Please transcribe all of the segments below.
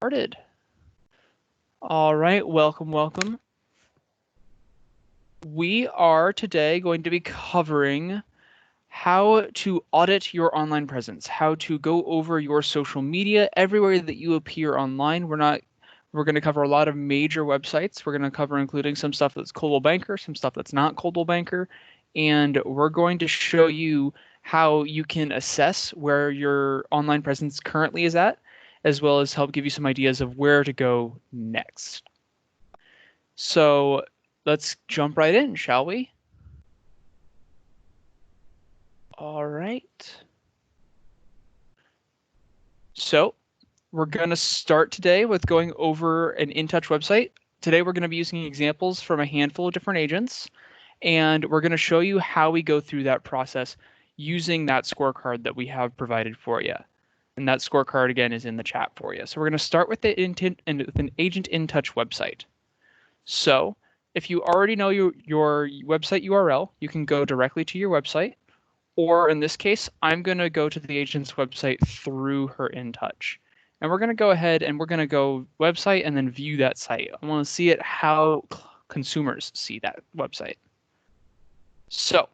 Started. All right, welcome. We are today going to be covering how to audit your online presence, how to go over your social media everywhere that you appear online. We're going to cover a lot of major websites. We're going to cover including some stuff that's Coldwell Banker, some stuff that's not Coldwell Banker, and we're going to show you how you can assess where your online presence currently is at, as well as help give you some ideas of where to go next. So let's jump right in, shall we? All right. So we're going to start today with going over an InTouch website. Today we're going to be using examples from a handful of different agents, and we're going to show you how we go through that process using that scorecard that we have provided for you. And that scorecard, again, is in the chat for you. So we're going to start with an Agent InTouch website. So if you already know your website URL, you can go directly to your website. Or in this case, I'm going to go to the agent's website through her InTouch. And we're going to go ahead and we're going to go website and then view that site. I want to see it how consumers see that website. So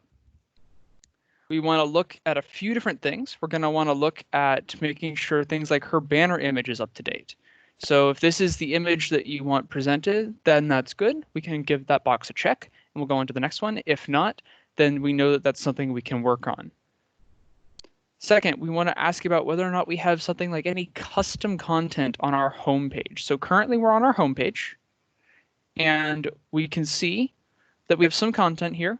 we want to look at a few different things. We're going to want to look at making sure things like her banner image is up to date. So if this is the image that you want presented, then that's good. We can give that box a check and we'll go on to the next one. If not, then we know that that's something we can work on. Second, we want to ask about whether or not we have something like any custom content on our homepage. So currently we're on our homepage and we can see that we have some content here.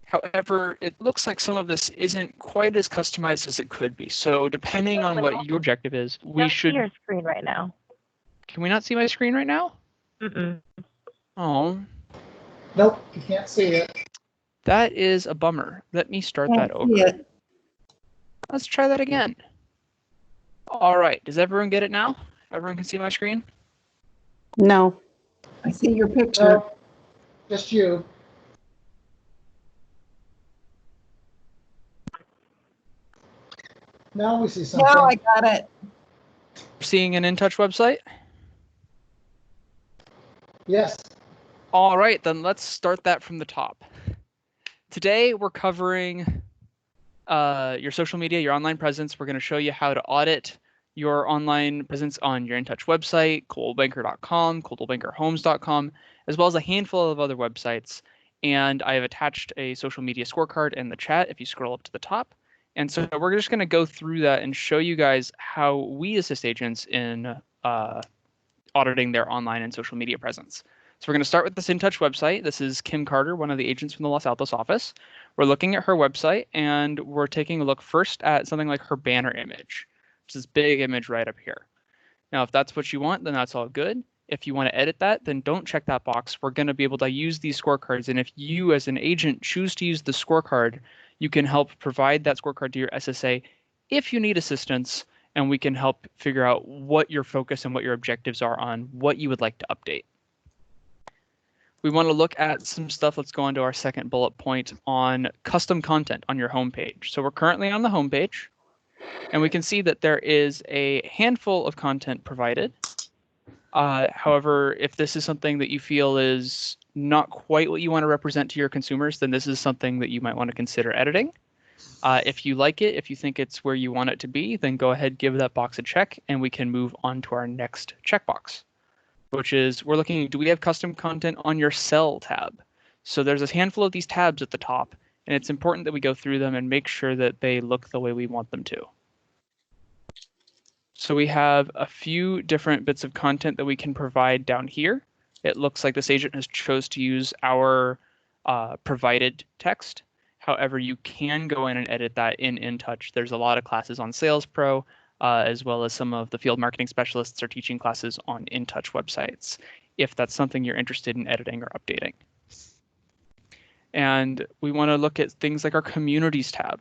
However, it looks like some of this isn't quite as customized as it could be. So depending on what your objective is, we should... see your screen right now. Can we not see my screen right now? Oh. Nope, you can't see it. That is a bummer. Let me start that over. Let's try that again. All right, does everyone get it now? Everyone can see my screen? No. I see your picture. No, just you. Now we see something. Now I got it. Seeing an InTouch website? Yes. All right, then let's start that from the top. Today we're covering your social media, your online presence. We're going to show you how to audit your online presence on your InTouch website, coldwellbanker.com, coldwellbankerhomes.com, as well as a handful of other websites. And I have attached a social media scorecard in the chat if you scroll up to the top. And so we're just going to go through that and show you guys how we assist agents in auditing their online and social media presence. So we're going to start with this InTouch website. This is Kim Carter, one of the agents from the Los Altos office. We're looking at her website, and we're taking a look first at something like her banner image, which is this big image right up here. Now, if that's what you want, then that's all good. If you want to edit that, then don't check that box. We're going to be able to use these scorecards, and if you as an agent choose to use the scorecard, you can help provide that scorecard to your SSA if you need assistance, and we can help figure out what your focus and what your objectives are on what you would like to update. We want to look at some stuff. Let's go on to our second bullet point on custom content on your homepage. So we're currently on the homepage, and we can see that there is a handful of content provided. However, if this is something that you feel is not quite what you want to represent to your consumers, then this is something that you might want to consider editing. If you like it, if you think it's where you want it to be, then go ahead, give that box a check, and we can move on to our next checkbox, which is we're looking, do we have custom content on your cell tab? So there's a handful of these tabs at the top, and it's important that we go through them and make sure that they look the way we want them to. So we have a few different bits of content that we can provide down here. It looks like this agent has chose to use our provided text. However, you can go in and edit that in InTouch. There's a lot of classes on Sales Pro, as well as some of the field marketing specialists are teaching classes on InTouch websites, if that's something you're interested in editing or updating. And we want to look at things like our communities tab.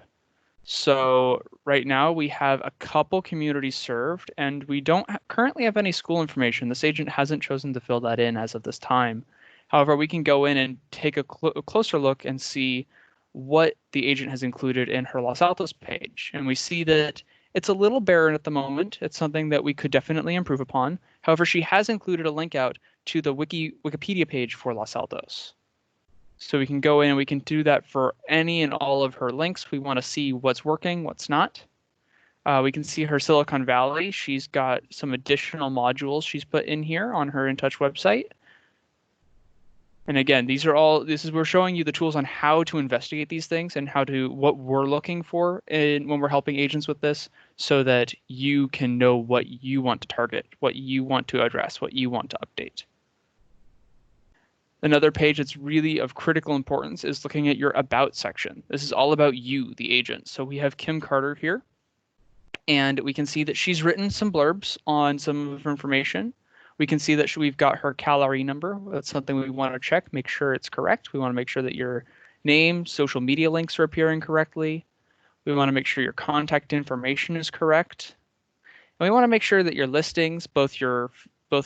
So right now we have a couple communities served, and we don't currently have any school information. This agent hasn't chosen to fill that in as of this time. However, we can go in and take a closer look and see what the agent has included in her Los Altos page. And we see that it's a little barren at the moment. It's something that we could definitely improve upon. However, she has included a link out to the Wikipedia page for Los Altos. So we can go in and we can do that for any and all of her links. We want to see what's working, what's not. We can see her Silicon Valley. She's got some additional modules she's put in here on her InTouch website. And again, we're showing you the tools on how to investigate these things and what we're looking for when we're helping agents with this, so that you can know what you want to target, what you want to address, what you want to update. Another page that's really of critical importance is looking at your About section. This is all about you, the agent. So we have Kim Carter here, and we can see that she's written some blurbs on some of her information. We can see that we've got her calorie number. That's something we want to check, make sure it's correct. We want to make sure that your name, social media links are appearing correctly. We want to make sure your contact information is correct. And we want to make sure that your listings, both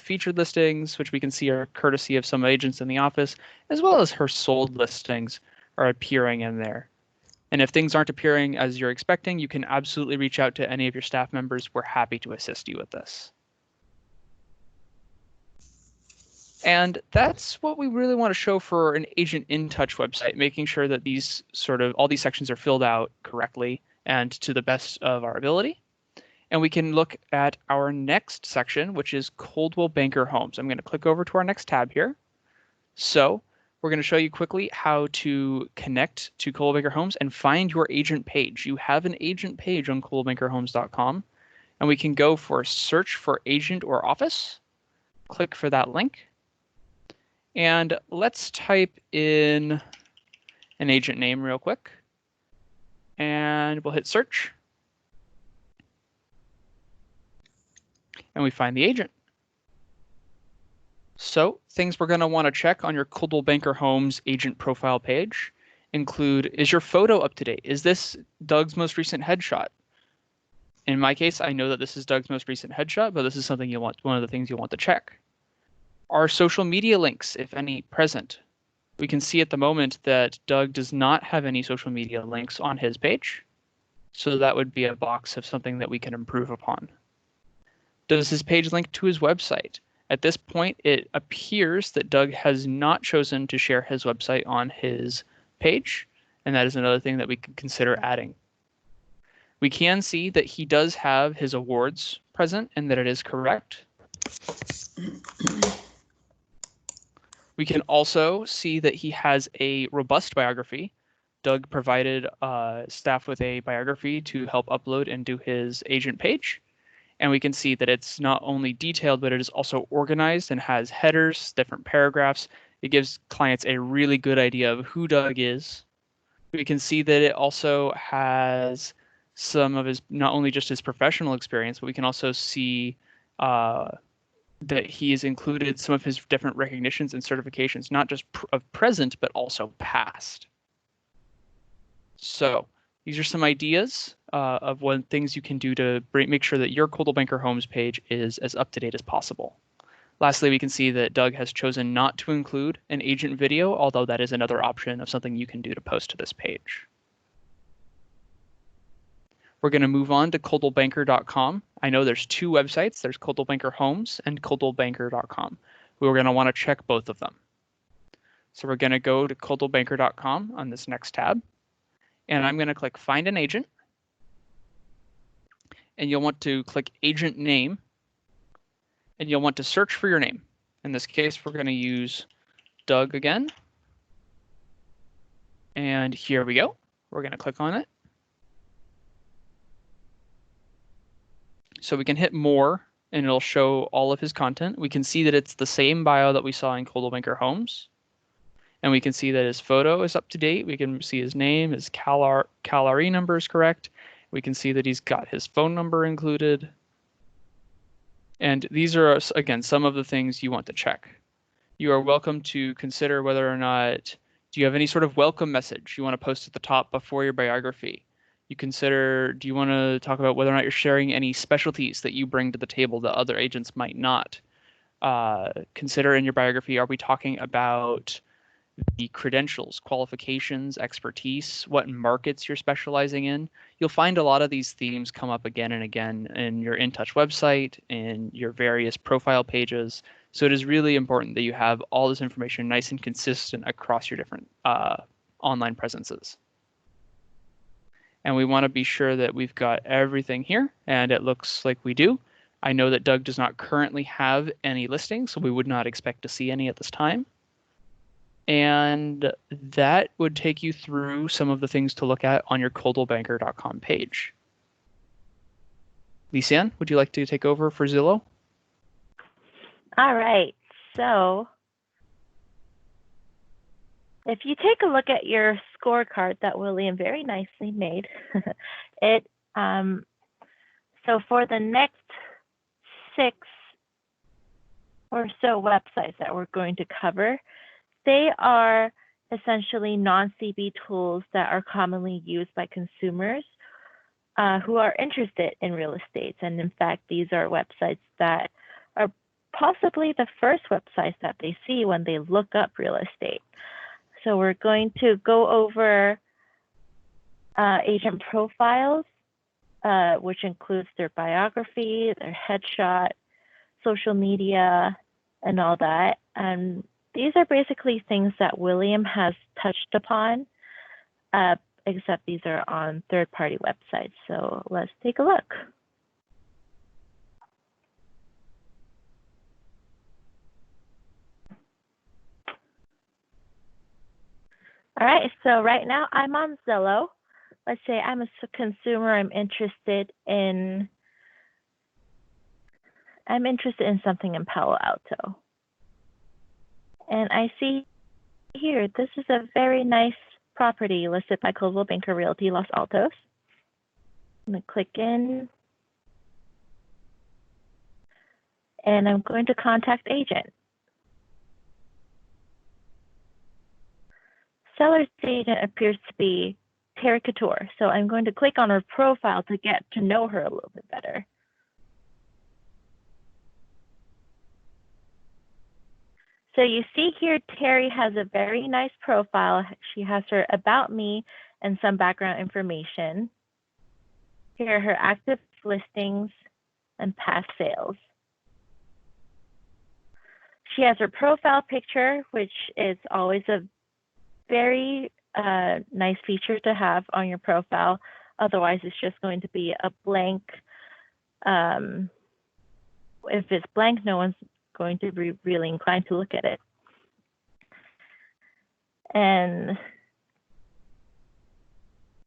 featured listings, which we can see are courtesy of some agents in the office, as well as her sold listings, are appearing in there. And if things aren't appearing as you're expecting, you can absolutely reach out to any of your staff members. We're happy to assist you with this. And that's what we really want to show for an Agent InTouch website, making sure that all these sections are filled out correctly and to the best of our ability. And we can look at our next section, which is Coldwell Banker Homes. I'm going to click over to our next tab here. So we're going to show you quickly how to connect to Coldwell Banker Homes and find your agent page. You have an agent page on coldwellbankerhomes.com, and we can go for search for agent or office. Click for that link. And let's type in an agent name real quick. And we'll hit search. And we find the agent. So things we're going to want to check on your Coldwell Banker Homes agent profile page include, is your photo up to date? Is this Doug's most recent headshot? In my case, I know that this is Doug's most recent headshot, but this is something one of the things you'll want to check. Are social media links, if any, present? We can see at the moment that Doug does not have any social media links on his page. So that would be a box of something that we can improve upon. Does his page link to his website? At this point, it appears that Doug has not chosen to share his website on his page, and that is another thing that we could consider adding. We can see that he does have his awards present and that it is correct. We can also see that he has a robust biography. Doug provided staff with a biography to help upload into his agent page. And we can see that it's not only detailed, but it is also organized and has headers, different paragraphs. It gives clients a really good idea of who Doug is. We can see that it also has some of his, not only just his professional experience, but we can also see that he has included some of his different recognitions and certifications, not just of present, but also past. So these are some ideas of what things you can do to make sure that your Coldwell Banker Homes page is as up-to-date as possible. Lastly, we can see that Doug has chosen not to include an agent video, although that is another option of something you can do to post to this page. We're going to move on to coldwellbanker.com. I know there's two websites. There's Coldwell Banker Homes and coldwellbanker.com. We're going to want to check both of them. So we're going to go to coldwellbanker.com on this next tab. And I'm going to click Find an Agent. And you'll want to click Agent Name. And you'll want to search for your name. In this case, we're going to use Doug again. And here we go. We're going to click on it. So we can hit More, and it'll show all of his content. We can see that it's the same bio that we saw in Coldwell Banker Homes. And we can see that his photo is up to date. We can see his name, his calorie number is correct. We can see that he's got his phone number included. And these are, again, some of the things you want to check. You are welcome to consider whether or not, do you have any sort of welcome message you want to post at the top before your biography? You consider, do you want to talk about whether or not you're sharing any specialties that you bring to the table that other agents might not? Consider in your biography, are we talking about the credentials, qualifications, expertise, what markets you're specializing in. You'll find a lot of these themes come up again and again in your InTouch website, in your various profile pages. So it is really important that you have all this information nice and consistent across your different online presences. And we want to be sure that we've got everything here, and it looks like we do. I know that Doug does not currently have any listings, so we would not expect to see any at this time. And that would take you through some of the things to look at on your coldwellbanker.com page. Lisanne, would you like to take over for Zillow? All right, so if you take a look at your scorecard that William very nicely made, so for the next 6 or so websites that we're going to cover, they are essentially non-CB tools that are commonly used by consumers who are interested in real estate. And in fact, these are websites that are possibly the first websites that they see when they look up real estate. So we're going to go over agent profiles, which includes their biography, their headshot, social media, and all that. And these are basically things that William has touched upon, except these are on third-party websites. So let's take a look. All right, so right now I'm on Zillow. Let's say I'm a consumer, I'm interested in something in Palo Alto. And I see here, this is a very nice property listed by Coldwell Banker Realty Los Altos. I'm going to click in. And I'm going to contact agent. Seller's agent appears to be Terry Couture. So I'm going to click on her profile to get to know her a little bit better. So you see here, Terry has a very nice profile. She has her about me and some background information. Here are her active listings and past sales. She has her profile picture, which is always a very nice feature to have on your profile. Otherwise, it's just going to be a blank. If it's blank, no one's going to be really inclined to look at it. And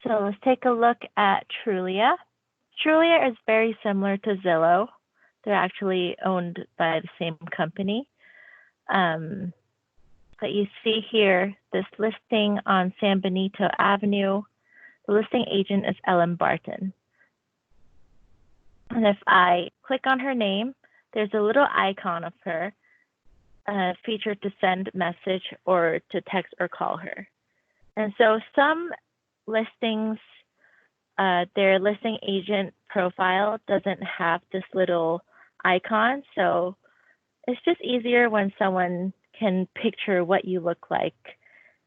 so let's take a look at Trulia. Trulia is very similar to Zillow. They're actually owned by the same company. But you see here, this listing on San Benito Avenue, the listing agent is Ellen Barton. And if I click on her name, there's a little icon of her featured to send message or to text or call her. And so some listings, their listing agent profile doesn't have this little icon. So it's just easier when someone can picture what you look like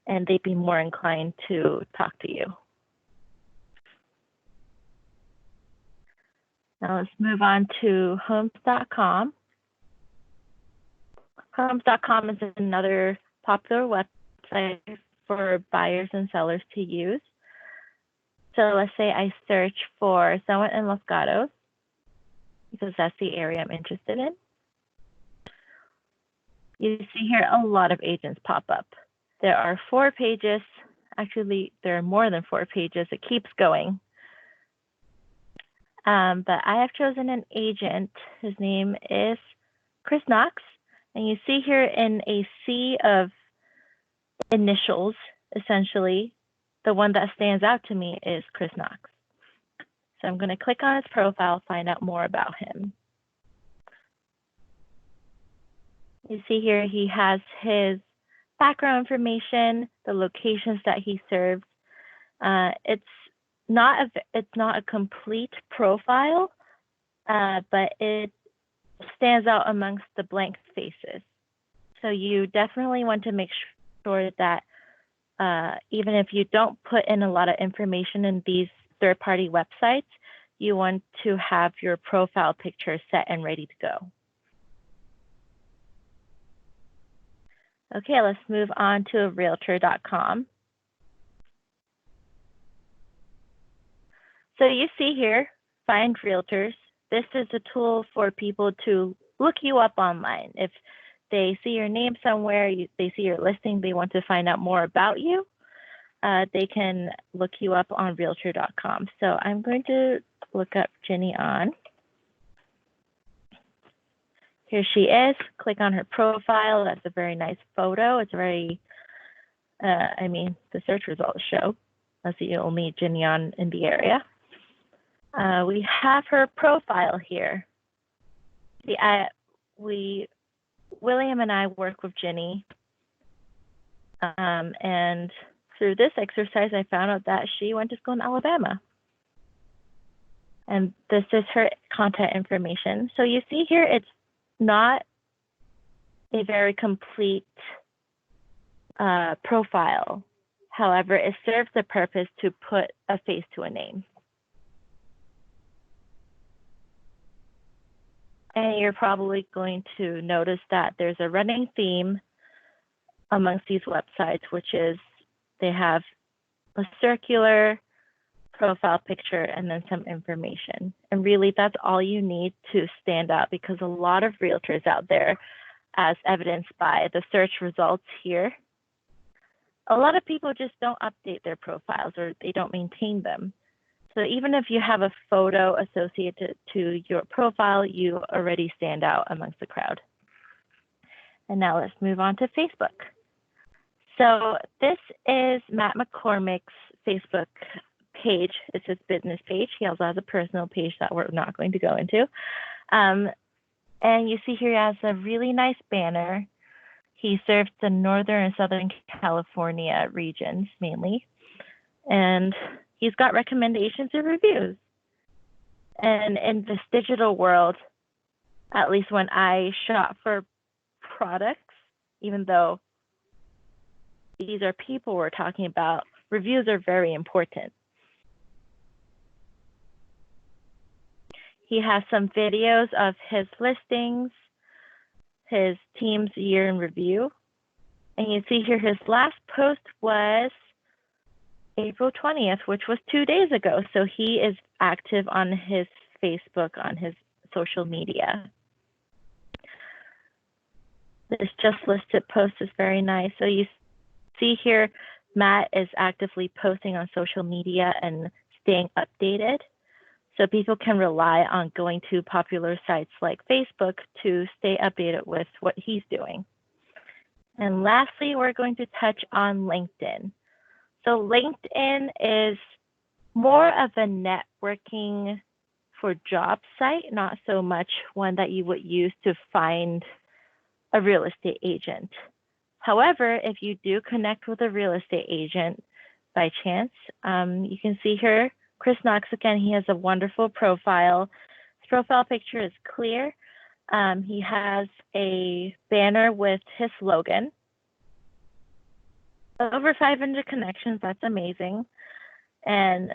and they'd be more inclined to talk to you. Now let's move on to homes.com. Homes.com is another popular website for buyers and sellers to use. So let's say I search for someone in Los Gatos, because that's the area I'm interested in. You see here a lot of agents pop up. There are 4 pages. Actually, there are more than 4 pages. It keeps going. But I have chosen an agent. His name is Chris Knox. And you see here in a sea of initials, essentially, the one that stands out to me is Chris Knox. So I'm going to click on his profile, find out more about him. You see here he has his background information, the locations that he serves. It's not a complete profile, but it stands out amongst the blank spaces. So you definitely want to make sure that even if you don't put in a lot of information in these third-party websites, you want to have your profile picture set and ready to go. Okay, let's move on to realtor.com. So you see here, Find Realtors. This is a tool for people to look you up online. If they see your name somewhere, they see your listing, they want to find out more about you, they can look you up on realtor.com. So I'm going to look up Jenny On. Here she is. Click on her profile. That's a very nice photo. It's very, I mean, the search results show. Let's see, only Jenny On in the area. We have her profile here. See, William and I work with Jenny, and through this exercise, I found out that she went to school in Alabama. And this is her contact information. So you see here, it's not a very complete profile. However, it serves the purpose to put a face to a name. And you're probably going to notice that there's a running theme amongst these websites, which is they have a circular profile picture and then some information. And really, that's all you need to stand out, because a lot of realtors out there, as evidenced by the search results here, a lot of people just don't update their profiles or they don't maintain them. So even if you have a photo associated to your profile, you already stand out amongst the crowd. And now let's move on to Facebook. So this is Matt McCormick's Facebook page. It's his business page. He also has a personal page that we're not going to go into. And you see here he has a really nice banner. He serves the Northern and Southern California regions mainly. And he's got recommendations and reviews. And in this digital world, at least when I shop for products, even though these are people we're talking about, reviews are very important. He has some videos of his listings, his team's year in review. And you see here his last post was April 20th, which was 2 days ago. So he is active on his Facebook, on his social media. This just listed post is very nice. So you see here, Matt is actively posting on social media and staying updated. So people can rely on going to popular sites like Facebook to stay updated with what he's doing. And lastly, we're going to touch on LinkedIn. So LinkedIn is more of a networking for job site, not so much one that you would use to find a real estate agent. However, if you do connect with a real estate agent by chance, you can see here, Chris Knox, again, he has a wonderful profile. His profile picture is clear. He has a banner with his slogan. Over 500 connections, that's amazing. And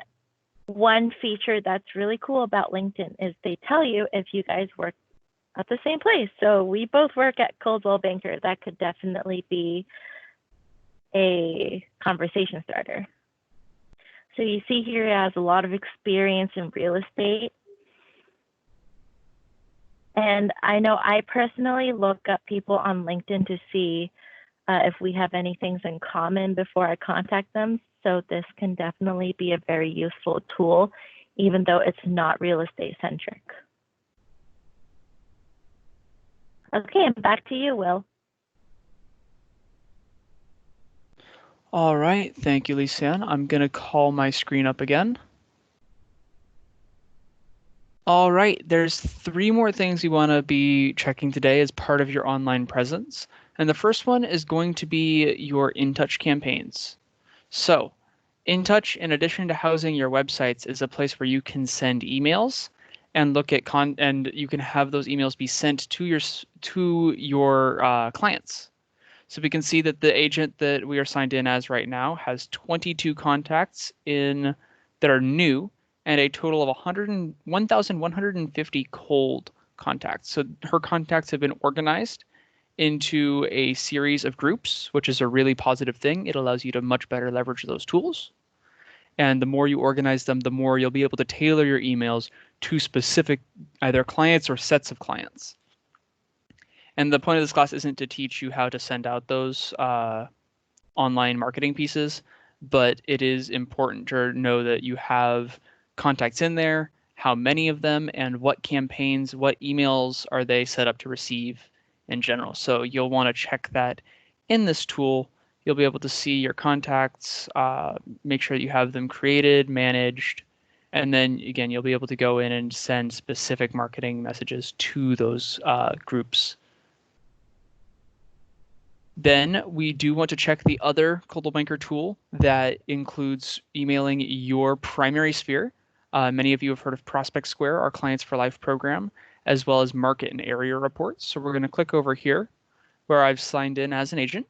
one feature that's really cool about LinkedIn is they tell you if you guys work at the same place. So we both work at Coldwell Banker. That could definitely be a conversation starter. So you see here he has a lot of experience in real estate. And I know I personally look up people on LinkedIn to see if we have any things in common before I contact them. So this can definitely be a very useful tool, even though it's not real estate centric. Okay, and back to you, Will. All right, thank you, Lisanne. I'm going to call my screen up again. All right, there's 3 more things you want to be checking today as part of your online presence. And the first one is going to be your InTouch campaigns. So InTouch, in addition to housing your websites, is a place where you can send emails and look at and you can have those emails be sent to your clients. So we can see that the agent that we are signed in as right now has 22 contacts that are new and a total of 1,150 cold contacts. So her contacts have been organized into a series of groups, which is a really positive thing. It allows you to much better leverage those tools. And the more you organize them, the more you'll be able to tailor your emails to specific either clients or sets of clients. And the point of this class isn't to teach you how to send out those online marketing pieces, but it is important to know that you have contacts in there, how many of them, and what campaigns, what emails are they set up to receive in general. So you'll want to check that in this tool. You'll be able to see your contacts, make sure that you have them created, managed, and then again, you'll be able to go in and send specific marketing messages to those groups. Then we do want to check the other Coldwell Banker tool that includes emailing your primary sphere. Many of you have heard of Prospect Square, our Clients for Life program, as well as market and area reports. So we're going to click over here where I've signed in as an agent.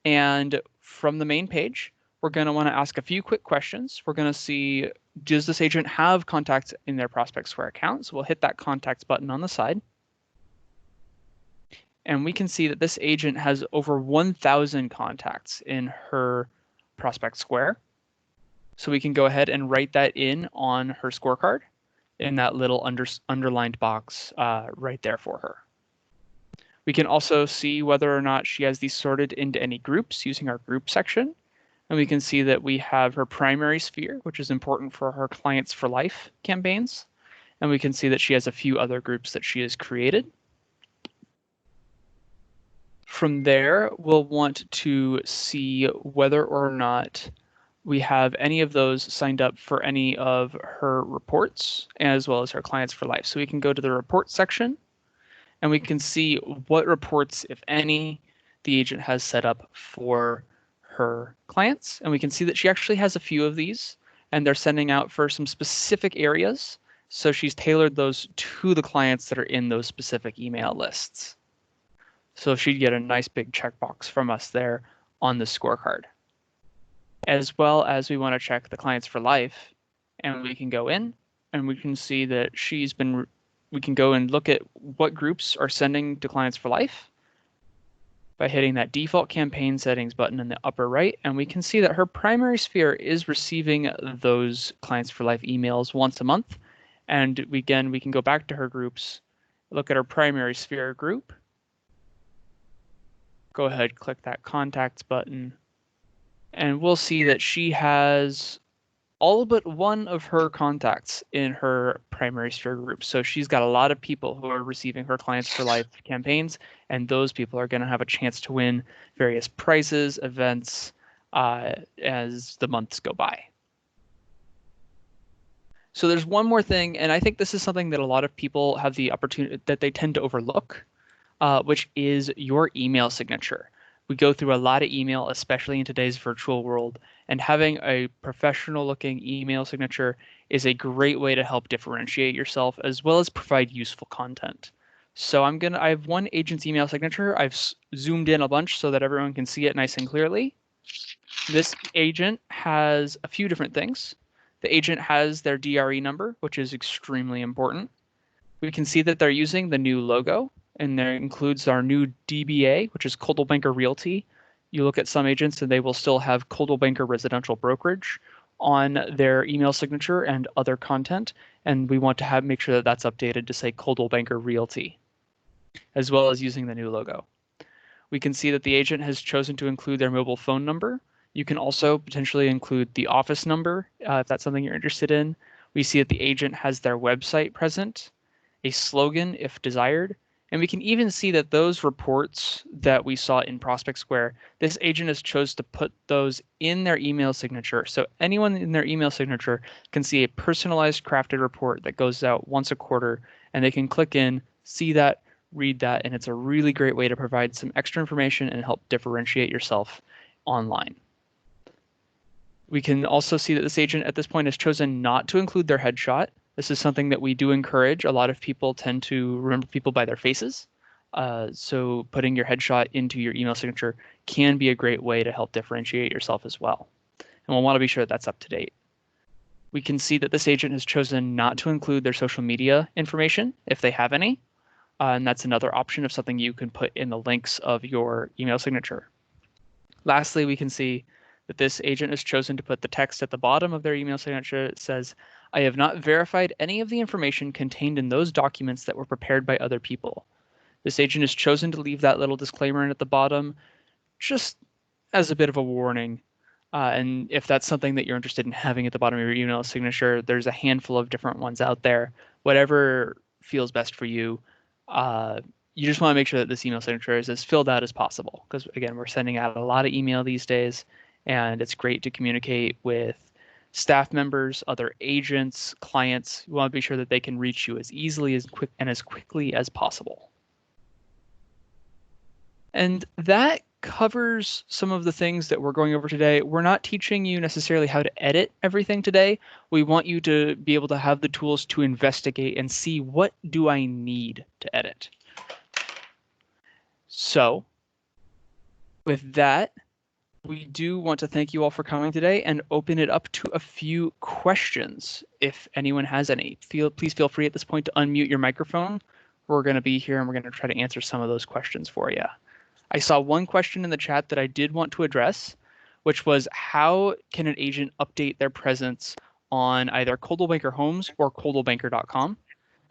And from the main page, we're going to want to ask a few quick questions. We're going to see, does this agent have contacts in their Prospect Square account? So we'll hit that contacts button on the side. And we can see that this agent has over 1,000 contacts in her Prospect Square. So we can go ahead and write that in on her scorecard in that little underlined box right there for her. We can also see whether or not she has these sorted into any groups using our group section. And we can see that we have her primary sphere, which is important for her Clients for Life campaigns. And we can see that she has a few other groups that she has created. From there, we'll want to see whether or not we have any of those signed up for any of her reports, as well as her Clients for Life. So we can go to the report section, and we can see what reports, if any, the agent has set up for her clients. And we can see that she actually has a few of these, and they're sending out for some specific areas. So she's tailored those to the clients that are in those specific email lists. So she'd get a nice big checkbox from us there on the scorecard. As well as we want to check the Clients for Life, and we can go in and we can see that we can go and look at what groups are sending to Clients for Life by hitting that default campaign settings button in the upper right. And we can see that her primary sphere is receiving those Clients for Life emails once a month. And again, we can go back to her groups, look at her primary sphere group, go ahead, click that contacts button, and we'll see that she has all but one of her contacts in her primary sphere group. So she's got a lot of people who are receiving her Clients for Life campaigns, and those people are going to have a chance to win various prizes, events, as the months go by. So there's one more thing, and I think this is something that a lot of people have the opportunity that they tend to overlook, which is your email signature. We go through a lot of email, especially in today's virtual world, and having a professional looking email signature is a great way to help differentiate yourself as well as provide useful content. So I have one agent's email signature. I've zoomed in a bunch so that everyone can see it nice and clearly. This agent has a few different things. The agent has their DRE number, which is extremely important. We can see that they're using the new logo, and there includes our new DBA, which is Coldwell Banker Realty. You look at some agents and they will still have Coldwell Banker Residential Brokerage on their email signature and other content. And we want to make sure that that's updated to say Coldwell Banker Realty, as well as using the new logo. We can see that the agent has chosen to include their mobile phone number. You can also potentially include the office number if that's something you're interested in. We see that the agent has their website present, a slogan if desired, and we can even see that those reports that we saw in Prospect Square, this agent has chosen to put those in their email signature. So anyone in their email signature can see a personalized crafted report that goes out once a quarter, and they can click in, see that, read that, and it's a really great way to provide some extra information and help differentiate yourself online. We can also see that this agent at this point has chosen not to include their headshot. This is something that we do encourage. A lot of people tend to remember people by their faces. So putting your headshot into your email signature can be a great way to help differentiate yourself as well. And we'll want to be sure that's up to date. We can see that this agent has chosen not to include their social media information if they have any. And that's another option of something you can put in the links of your email signature. Lastly, we can see that this agent has chosen to put the text at the bottom of their email signature that says, "I have not verified any of the information contained in those documents that were prepared by other people." This agent has chosen to leave that little disclaimer in at the bottom just as a bit of a warning. And if that's something that you're interested in having at the bottom of your email signature, there's a handful of different ones out there. Whatever feels best for you. You just want to make sure that this email signature is as filled out as possible, because again, we're sending out a lot of email these days, and it's great to communicate with staff members, other agents, clients. You want to be sure that they can reach you as easily as quickly as possible. And that covers some of the things that we're going over today. We're not teaching you necessarily how to edit everything today. We want you to be able to have the tools to investigate and see, what do I need to edit? So with that, we do want to thank you all for coming today and open it up to a few questions. If anyone has any, please feel free at this point to unmute your microphone. We're going to be here and we're going to try to answer some of those questions for you. I saw one question in the chat that I did want to address, which was, how can an agent update their presence on either Coldwell Banker Homes or coldwellbanker.com?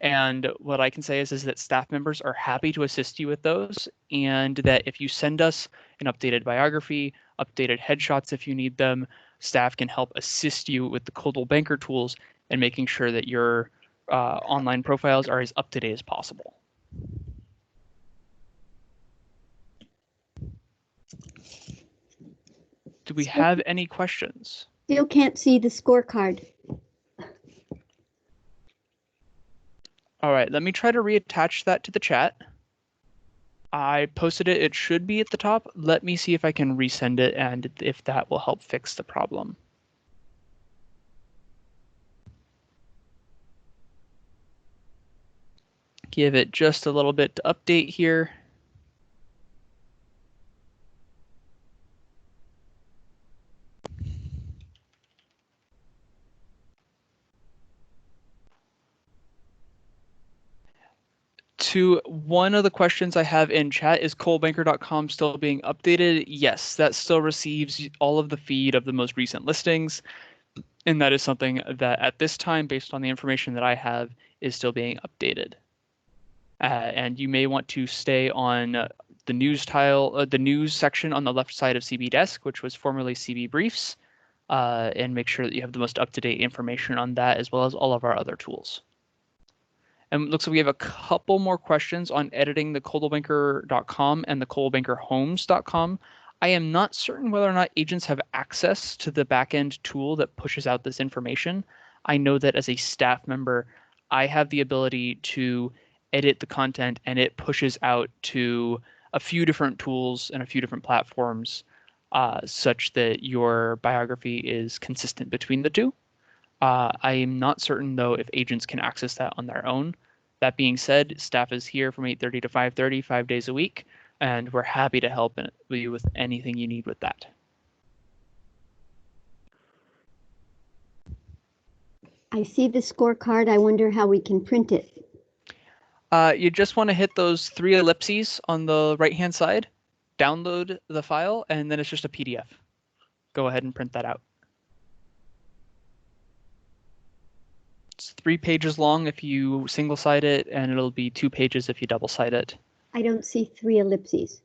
And what I can say is that staff members are happy to assist you with those, and that if you send us an updated biography, updated headshots if you need them, staff can help assist you with the Coldwell Banker tools and making sure that your online profiles are as up to date as possible. Do we have any questions? Still can't see the scorecard. All right, let me try to reattach that to the chat. I posted it. It should be at the top. Let me see if I can resend it and if that will help fix the problem. Give it just a little bit to update here. To one of the questions I have in chat, is coldwellbanker.com still being updated? Yes, that still receives all of the feed of the most recent listings. And that is something that at this time, based on the information that I have, is still being updated. And you may want to stay on the news tile, the news section on the left side of CB Desk, which was formerly CB Briefs, and make sure that you have the most up-to-date information on that, as well as all of our other tools. And it looks like we have a couple more questions on editing the coldwellbanker.com and the coldwellbankerhomes.com. I am not certain whether or not agents have access to the backend tool that pushes out this information. I know that as a staff member, I have the ability to edit the content, and it pushes out to a few different tools and a few different platforms, such that your biography is consistent between the two. I am not certain, though, if agents can access that on their own. That being said, staff is here from 8:30 to 5:30, 5 days a week, and we're happy to help you with anything you need with that. I see the scorecard. I wonder how we can print it. You just want to hit those 3 ellipses on the right-hand side, download the file, and then it's just a PDF. Go ahead and print that out. It's 3 pages long if you single-side it, and it'll be 2 pages if you double-side it. I don't see 3 ellipses.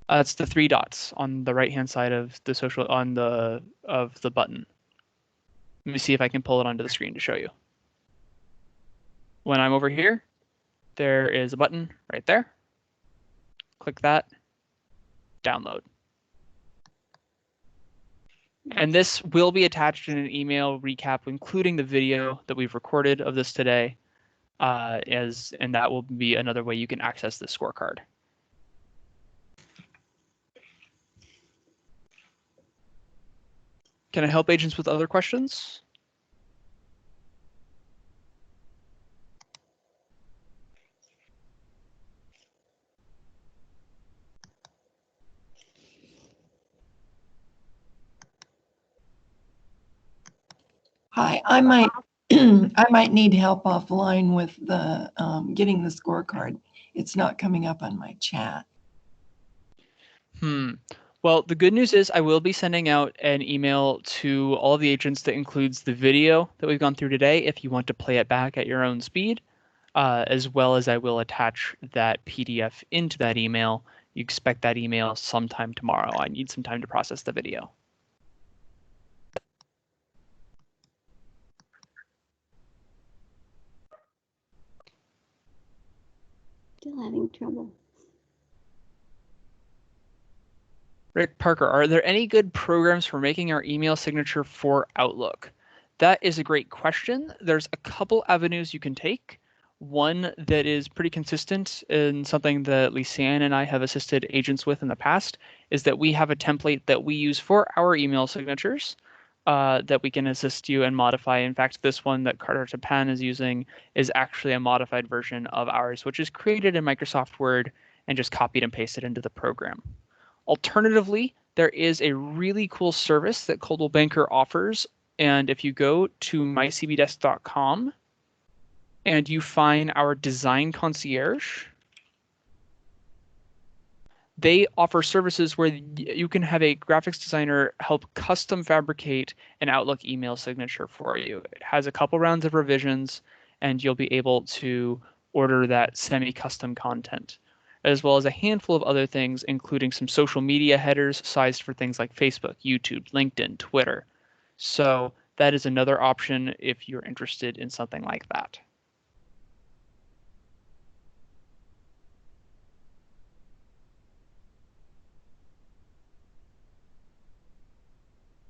It's the 3 dots on the right-hand side of the of the button. Let me see if I can pull it onto the screen to show you. When I'm over here, there is a button right there. Click that, download. And this will be attached in an email recap, including the video that we've recorded of this today, and that will be another way you can access the scorecard. Can I help agents with other questions? Hi, I might I might need help offline with the getting the scorecard. It's not coming up on my chat. Well, the good news is I will be sending out an email to all of the agents that includes the video that we've gone through today if you want to play it back at your own speed, as well as I will attach that PDF into that email. You expect that email sometime tomorrow. I need some time to process the video. Still having trouble. Rick Parker, are there any good programs for making our email signature for Outlook? That is a great question. There's a couple avenues you can take. One that is pretty consistent and something that Lisanne and I have assisted agents with in the past is that we have a template that we use for our email signatures that we can assist you and modify. In fact, this one that Carter Tapan is using is actually a modified version of ours, which is created in Microsoft Word and just copied and pasted into the program. Alternatively, there is a really cool service that Coldwell Banker offers. And if you go to mycbdesk.com and you find our design concierge, they offer services where you can have a graphics designer help custom fabricate an Outlook email signature for you. It has a couple rounds of revisions, and you'll be able to order that semi-custom content, as well as a handful of other things, including some social media headers sized for things like Facebook, YouTube, LinkedIn, Twitter. So that is another option if you're interested in something like that.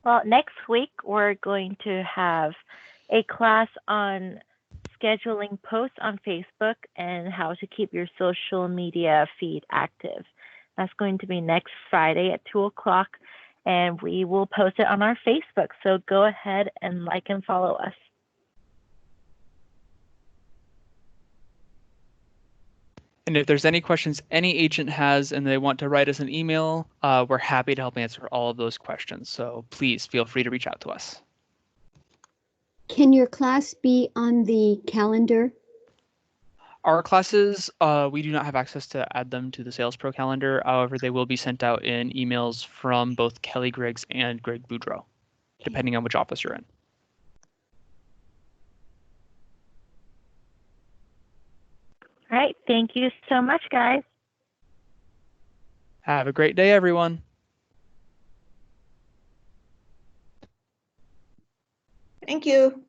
Well, next week we're going to have a class on scheduling posts on Facebook and how to keep your social media feed active. That's going to be next Friday at 2 o'clock, and we will post it on our Facebook. So go ahead and like and follow us. And if there's any questions any agent has and they want to write us an email, we're happy to help answer all of those questions. So please feel free to reach out to us. Can your class be on the calendar? Our classes, we do not have access to add them to the Sales Pro calendar. However, they will be sent out in emails from both Kelly Griggs and Greg Boudreau, depending on which office you're in. All right. Thank you so much, guys. Have a great day, everyone. Thank you.